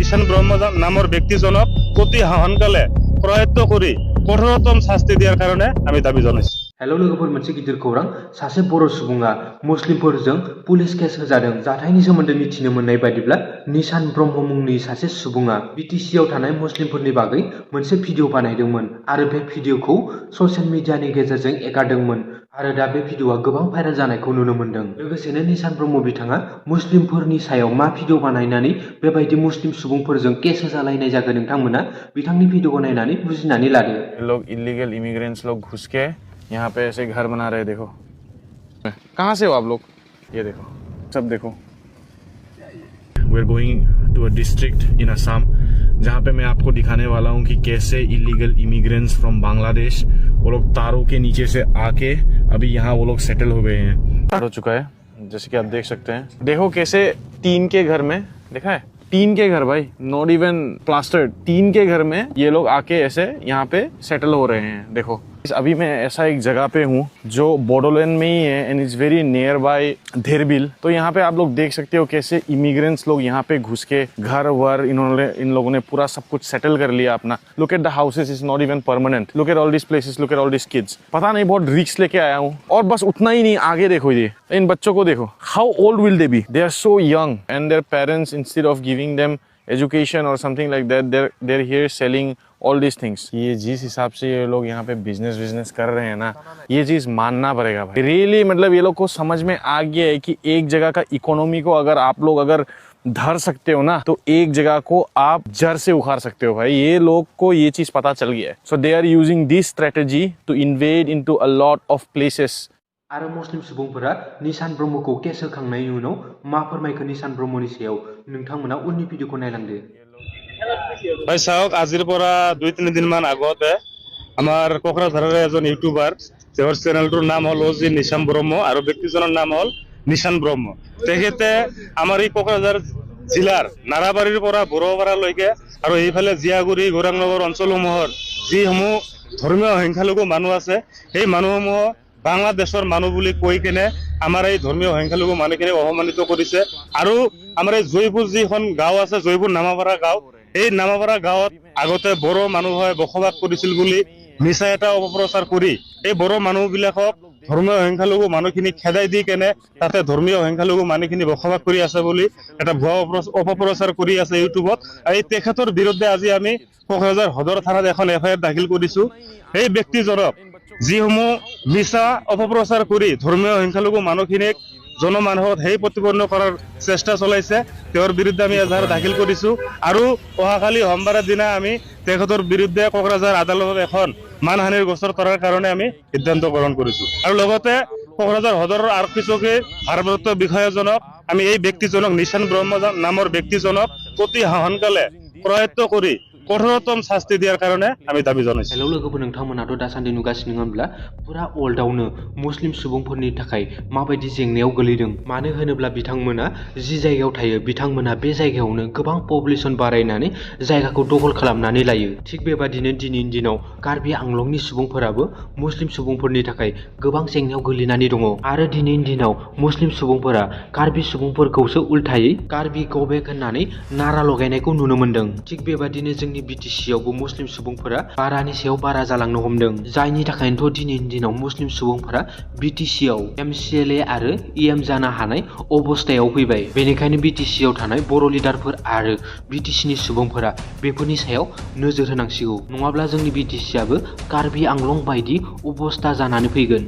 ঈশান ব্ৰহ্ম নামৰ ব্যক্তিজনক অতি সোনকালে প্ৰয়ত্ন কৰি কঠোৰতম শাস্তি দিয়াৰ কাৰণে আমি দাবী জনাইছো। हेलौ लोगोफोर, मोनसे गिदिर खौरां। सासे बर' सुबुङा मुस्लिमफोरजों पुलिस केस होजादों। जाथायनि सोमोन्दै मिथिनो मोननाय बायदिब्ला निशान ब्रह्म मुंनि सासे सुबुङा BTC आव थानाय मुस्लिमफोरनि बागै मोनसे भिडिअ बानायदोंमोन आरो बे भिडिअखौ ससियेल मिडियानि गेजेरजों एगारदोंमोन आरो दा बे भिडिअआ गोबां भाइरेल जानायखौ नुनो मोन्दों। लोगोसेनो निशान ब्रह्म बिथाङा मुस्लिमफोरनि सायाव मा भिडिअ बानायनानै बेबायदि मुस्लिम सुबुंफोरजों केस होजालायनाय जागोन, नोंथांमोना बिथांनि भिडिअखौ नायनानै बुजिनानै लादो। लोग इलीगल इमिग्रेंट्स लोग घुस के यहाँ पे ऐसे घर बना रहे, देखो। कहाँ से हो आप लोग? ये देखो, सब देखो। We are going to a district in Assam, जहाँ पे मैं आपको दिखाने वाला हूँ कि कैसे इलीगल इमिग्रेंट्स फ्रॉम बांग्लादेश वो लोग तारों के नीचे से आके अभी यहाँ वो लोग सेटल हो गए हैं। हो चुका है, जैसे कि आप देख सकते हैं। देखो कैसे टीन के घर में, देखा है, टीन के घर भाई, नॉट इवन प्लास्टर्ड, टीन के घर में ये लोग आके ऐसे यहाँ पे सेटल हो रहे हैं। देखो, अभी मैं ऐसा एक जगह पे हूँ जो बोडोलैंड में ही है and it's very nearby Dherbil. तो यहाँ पे आप लोग देख सकते हो कैसे इमिग्रेंट्स लोग यहाँ पे घुस के घर वर इन लोगों ने पूरा सब कुछ सेटल कर लिया अपना। Look at the houses, is not even permanent. Look at all this places, look at all this kids. पता नहीं, बहुत रिस्क लेके आया हूँ। और बस उतना ही नहीं, आगे देखो, ये इन बच्चों को देखो, how old will they be? They are so young and their parents, instead of giving them education और something like that, they're here selling all this things. ये जिस हिसाब से ये लोग यहाँ पे बिजनेस कर रहे हैं ना, ये चीज मानना पड़ेगा भाई। रियली मतलब ये लोग को समझ में आ गया है कि एक जगह का इकोनॉमी को अगर आप लोग अगर धर सकते हो ना, तो एक जगह को आप जड़ से उखाड़ सकते हो भाई। ये लोग को ये चीज पता चल गया है। So they are using this strategy to invade into a lot of places. आरो मुस्लिम सुबुंफोरा निशान ब्रह्मखौ केस होखांनायनि उनाव मा फोरमायखो निशान ब्रह्मनि सायाव, नोंथांमोना उननि भिडिअखौ नायलांदो। ভাই চাওক, আজিৰ পৰা 2-3 দিন আগতে আমাৰ কোকৰাঝাৰৰ এজন ইউটিউবাৰ, তেওঁৰ চেনেলটোৰ নাম হ'ল অজি নিশান ব্ৰহ্ম আৰু ব্যক্তিজনৰ নাম হ'ল নিশান ব্ৰহ্ম। তেখেতে আমাৰ এই কোকৰাঝাৰ জিলাৰ নাৰাবাৰীৰ পৰা বড়োপাৰালৈকে আৰু এইফালে জিয়াগুৰি গৌৰাংনগৰ অঞ্চলসমূহৰ যিসমূহ ধৰ্মীয় সংখ্যালঘু মানুহ আছে, সেই মানুহসমূহ বাংলাদেশৰ মানুহ বুলি কৈ কেনে আমাৰ এই ধৰ্মীয় সংখ্যালঘু মানুহখিনিক অপমানিত কৰিছে। আৰু আমাৰ এই জয়পুৰ যিখন গাঁও আছে, জয়পুৰ নামাপাৰা গাঁও, এই নামাপাৰা গাঁৱত আগতে বড়ো মানুহে বসবাস কৰিছিল বুলি মিছা এটা অপপ্ৰচাৰ কৰি এই বড়ো মানুহবিলাকক ধৰ্মীয় সংখ্যালঘু মানুহখিনিক খেদাই দি কেনে তাতে ধৰ্মীয় সংখ্যালঘু মানুহখিনি বসবাস কৰি আছে বুলি এটা ভুৱা অপপ্ৰচাৰ কৰি আছে ইউটিউবত। এই তেখেতৰ বিৰুদ্ধে আজি আমি কোকৰাঝাৰ সদৰ থানাত এখন FIR দাখিল কৰিছো। এই ব্যক্তিজনক যিসমূহ মিছা অপপ্ৰচাৰ কৰি ধৰ্মীয় সংখ্যালঘু মানুহখিনিক জনমানুষত সেই প্ৰতিপন্ন কৰাৰ চেষ্টা চলাইছে, তেওঁৰ বিৰুদ্ধে আমি এজাহাৰ দাখিল কৰিছো। আৰু অহাকালি সোমবাৰৰ দিনা আমি তেখেতৰ বিৰুদ্ধে কোকৰাঝাৰ আদালতত এখন মানহানিৰ গোচৰ কৰাৰ কাৰণে আমি সিদ্ধান্ত গ্ৰহণ কৰিছো। আৰু লগতে কোকৰাঝাৰ সদৰৰ আৰক্ষী চকীৰ ভাৰপ্ৰাপ্ত বিষয়াজনক আমি এই ব্যক্তিজনক, নিশান ব্ৰহ্ম নামৰ ব্যক্তিজনক অতি সোনকালে প্ৰয়ত্ন কৰি কঠোরতম শাস্তি দেওয়ার কারণে আমি দাবি জানাইছি। हेलौ लोगोफोर, नोंथांमोनाथ' दासान्दि नुगासिनो होनब्ला पुरा वर्ल्डआवनो मुस्लिम सुबुंफोरनि थाखाय माबायदि जेंनायाव गोलैदों। मानो होनोब्ला बिथांमोना जि जायगायाव थायो, बिथांमोना बे जायगायावनो गोबां पपुलेसन बारायनानै जायगाखौ दखल खालामनानै लायो। थिग बेबादिनो दिनैनि दिनाव कार्बि आंलंनि सुबुंफोराबो मुस्लिम सुबुंफोरनि थाखाय गोबां जेंनायाव गोलैनानै दङ। आरो दिनैनि दिनाव मुस्लिम सुबुंफोरा कार्बि सुबुंफोरखौसो उल्थायै कार्बि गबेक होननानै नारा लगायनायखौ नुनो मोन्दों। थिग बेबादिनो जोंनि BTC आवबो मुस्लिम सुबुंफोरा बारानि सायाव बारा जालांनो हमदों। जायनि थाखायनोथ' दिनैनि दिनाव मुस्लिम सुबुंफोरा BTC आव MCLA आरो EM जानो हानाय अबस्थायाव फैबाय। बेनिखायनो BTC आव थानाय बर' लिडारफोर आरो BTC नि सुबुंफोरा बेफोरनि सायाव नोजोर होनांसिगौ, नङाब्ला जोंनि BTC आबो कार्बि आंलं बायदि अबस्था जानानै फैगोन।